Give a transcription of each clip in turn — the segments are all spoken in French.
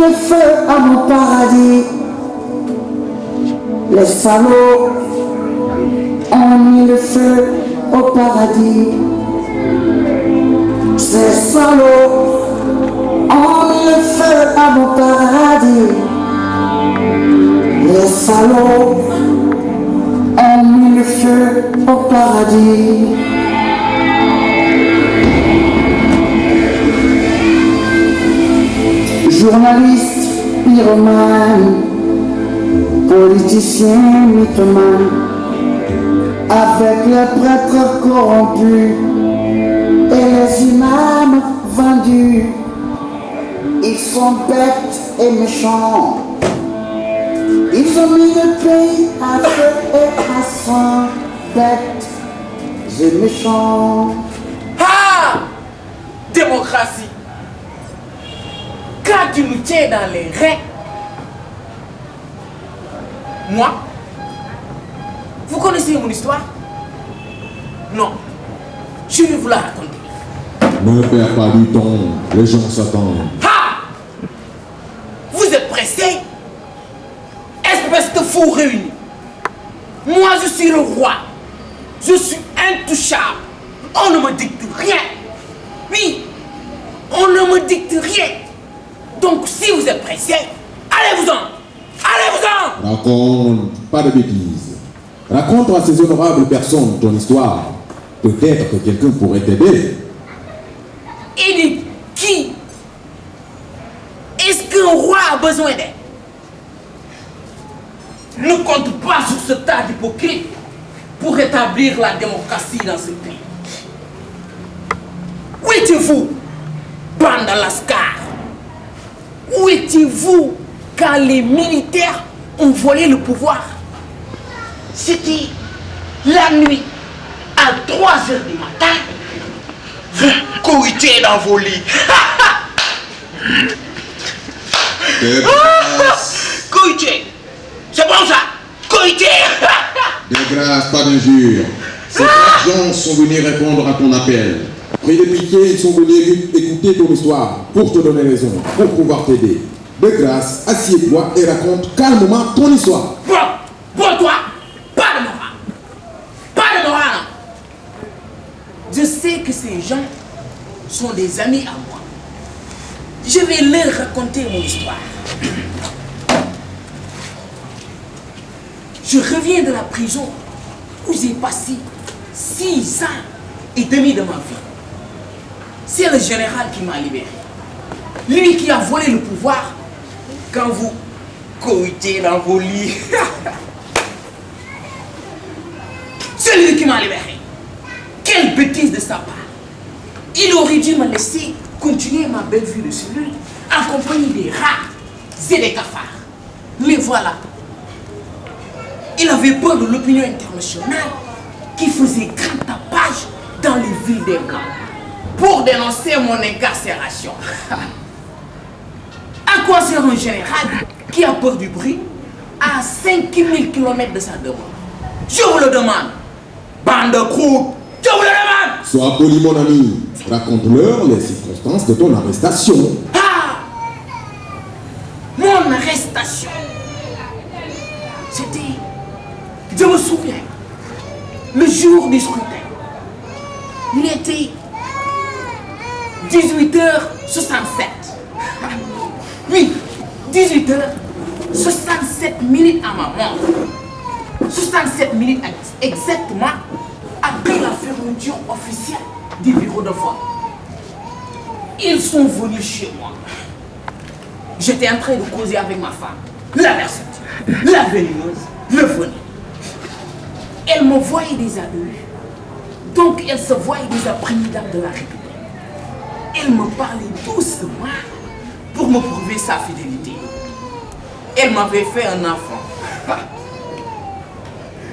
le feu à mon paradis. Les salauds ont mis le feu au paradis. Ces salauds ont mis le feu à mon paradis. Les salauds ont mis le feu au paradis. Journalistes, pyromanes, politiciens, mythomanes, avec les prêtres corrompus et les imams vendus, ils sont bêtes et méchants. Ils ont mis le pays à feu et à sang, bêtes et méchants. Ah! Démocratie! Quand tu nous tiens dans les reins, moi, vous connaissez mon histoire? Non, je vais vous la raconter. Ne perds pas du temps, les gens s'attendent. Ah! Vous êtes pressés? Espèce de fous réunis. Moi, je suis le roi. Je suis intouchable. On ne me dicte rien. Oui, on ne me dicte rien. Donc, si vous êtes pressés, allez-vous-en. Allez-vous-en. Raconte, pas de bêtises. Raconte à ces honorables personnes ton histoire. Peut-être que quelqu'un pourrait t'aider. Et dites, qui? Est-ce qu'un roi a besoin d'aide? Ne compte pas sur ce tas d'hypocrites pour rétablir la démocratie dans ce pays. Où étiez-vous, bande de lascars? Où étiez-vous quand les militaires ont volé le pouvoir? C'était la nuit, à 3 heures du matin. Vous couritiez dans vos lits. Couritier. C'est bon ça. Couritier. De grâce, pas d'injure. Ces gens sont venus répondre à ton appel. Pris de pitié, ils sont venus écouter ton histoire pour te donner raison, pour pouvoir t'aider. De grâce, assieds-toi et raconte calmement ton histoire. Bon toi, pas de morale. Pas de morale. Je sais que ces gens sont des amis à moi. Je vais leur raconter mon histoire. Je reviens de la prison où j'ai passé 6 ans et demi de ma vie. C'est le général qui m'a libéré. Lui qui a volé le pouvoir quand vous cohutez dans vos lits. C'est lui qui m'a libéré. Quelle bêtise de sa part. Il aurait dû me laisser continuer ma belle vie de cellule en compagnie des rats et des cafards. Mais voilà. Il avait peur de l'opinion internationale qui faisait grand tapage dans les villes des Blancs pour dénoncer mon incarcération. À quoi sert un général qui a peur du bruit à 5000 km de sa demeure? Je vous le demande, bande de croûtes, je vous le demande! Sois poli, mon ami. Raconte-leur les circonstances de ton arrestation. Ah! Mon arrestation, c'était, je me souviens, le jour du scrutin. Il était 18h67. Oui, 18h67 à ma mort. 67 minutes exactement après la fermeture officielle du bureau de vote. Ils sont venus chez moi. J'étais en train de causer avec ma femme, la versatile, la venimeuse, le venir. Elle me voyait déjà de donc elle se voyait déjà présidente de la République. Elle me parlait doucement pour me prouver sa fidélité. Elle m'avait fait un enfant.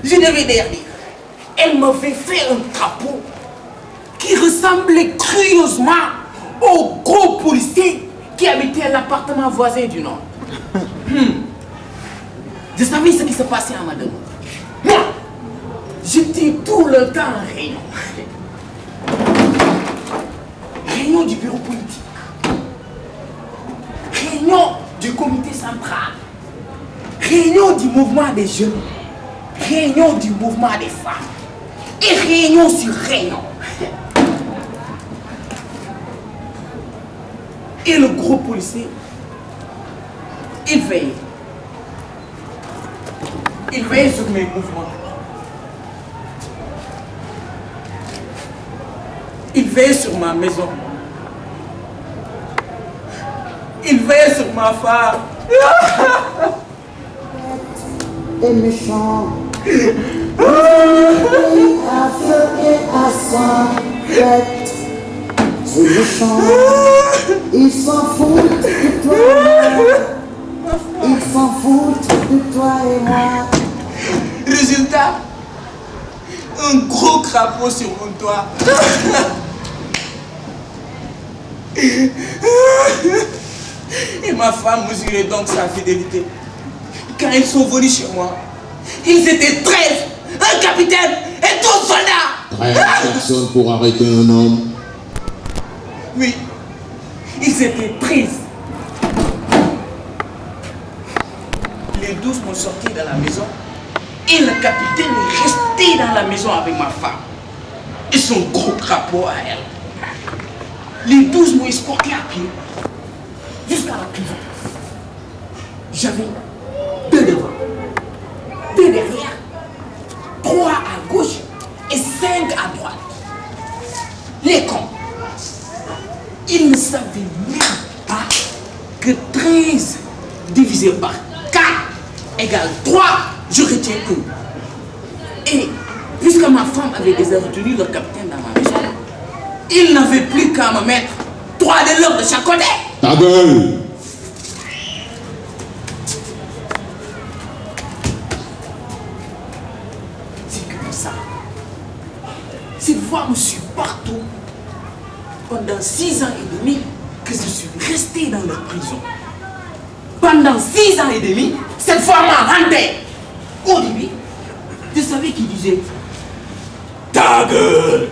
Je devais dire, elle m'avait fait un drapeau qui ressemblait curieusement au gros policier qui habitait l'appartement voisin du Nord. Je savais ce qui se passait à ma demeure. Moi, j'étais tout le temps en réunion. Réunion du bureau politique. Réunion du centrale, réunion du mouvement des jeunes, réunion du mouvement des femmes, et réunion sur réunion. Et le gros policier, il veille. Il veille sur mes mouvements. Il veille sur ma maison. Il veille sur ma femme. Et méchant. À feu et à sang. C'est méchant. Ils s'en foutent de toi et moi. Ils s'en foutent de toi et moi. Résultat, un gros crapaud sur mon toit. Et ma femme mesurait donc sa fidélité. Quand ils sont venus chez moi, ils étaient 13, un capitaine et 12 soldats. 13 personnes pour arrêter un homme. Oui, ils étaient 13. Les 12 m'ont sorti de la maison et le capitaine est resté dans la maison avec ma femme et son gros crapaud à elle. Les 12 m'ont escorté à pied jusqu'à la prison. J'avais 2 devant, 2 derrière, 3 à gauche et 5 à droite. Les cons, ils ne savaient même pas que 13 divisé par 4 égale 3, je retiens 1. Et puisque ma femme avait déjà retenu le capitaine dans ma maison, il n'avait plus qu'à me mettre 3 de l'heure de chaque côté. Ta gueule! C'est comme ça. Cette voix me suit partout. Pendant 6 ans et demi que je suis resté dans la prison. Pendant 6 ans et demi, cette voix m'a hanté. Au début, je savais qu'il disait ta gueule.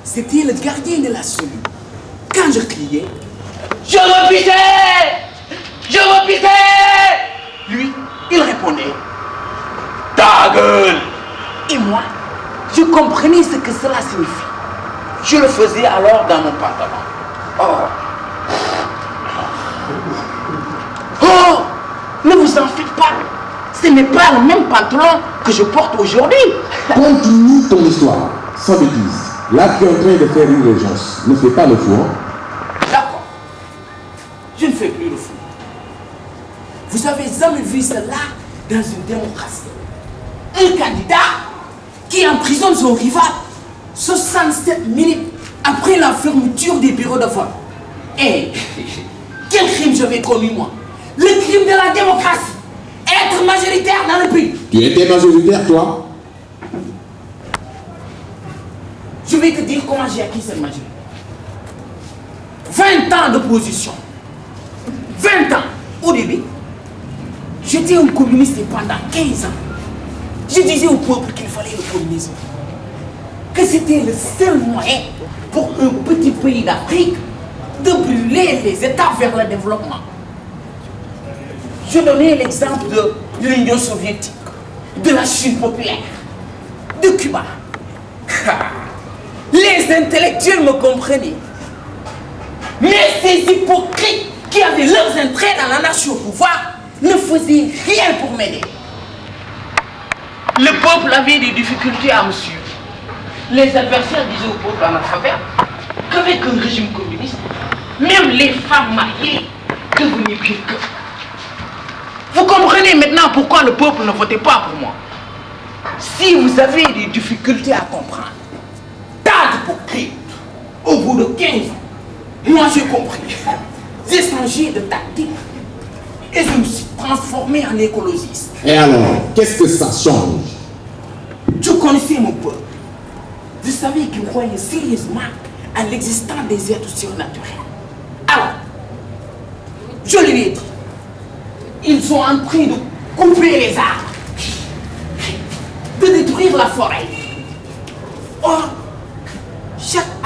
C'était le gardien de la cellule. Quand je criais, je veux pisser! Je veux pisser! Lui, il répondait ta gueule! Et moi, je comprenais ce que cela signifie. Je le faisais alors dans mon pantalon. Oh! Ne vous en faites pas! Ce n'est pas le même pantalon que je porte aujourd'hui. Continue ton histoire, sans bêtise. Là, tu es en train de faire une urgence. Ne fais pas le fou, hein? D'accord. Je ne fais plus le fou. Vous avez jamais vu cela dans une démocratie. Un candidat qui emprisonne son rival 67 minutes après la fermeture des bureaux de vote. Et quel crime j'avais commis moi? Le crime de la démocratie. Être majoritaire dans le pays. Tu étais majoritaire, toi? Je vais te dire comment j'ai acquis cette majorité. 20 ans d'opposition. 20 ans. Au début, j'étais un communiste pendant 15 ans. Je disais au peuple qu'il fallait le communisme. Que c'était le seul moyen pour un petit pays d'Afrique de brûler les États vers le développement. Je donnais l'exemple de l'Union soviétique, de la Chine populaire, de Cuba. Les intellectuels me comprenaient. Mais ces hypocrites qui avaient leurs intérêts dans la nation au pouvoir ne faisaient rien pour m'aider. Le peuple avait des difficultés à me suivre. Les adversaires disaient au peuple en travers qu'avec un régime communiste, même les femmes mariées devenaient pires qu'eux. Vous comprenez maintenant pourquoi le peuple ne votait pas pour moi. Si vous avez des difficultés à comprendre, tas d'hypocrites, au bout de 15 ans, moi j'ai compris. J'ai changé de tactique et je me suis transformé en écologiste. Et alors, qu'est-ce que ça change? Je connaissais mon peuple. Je savais qu'il croyait sérieusement à l'existence des êtres surnaturels. Alors, je lui ai dit, ils sont en train de couper les arbres, de détruire la forêt. Or, chaque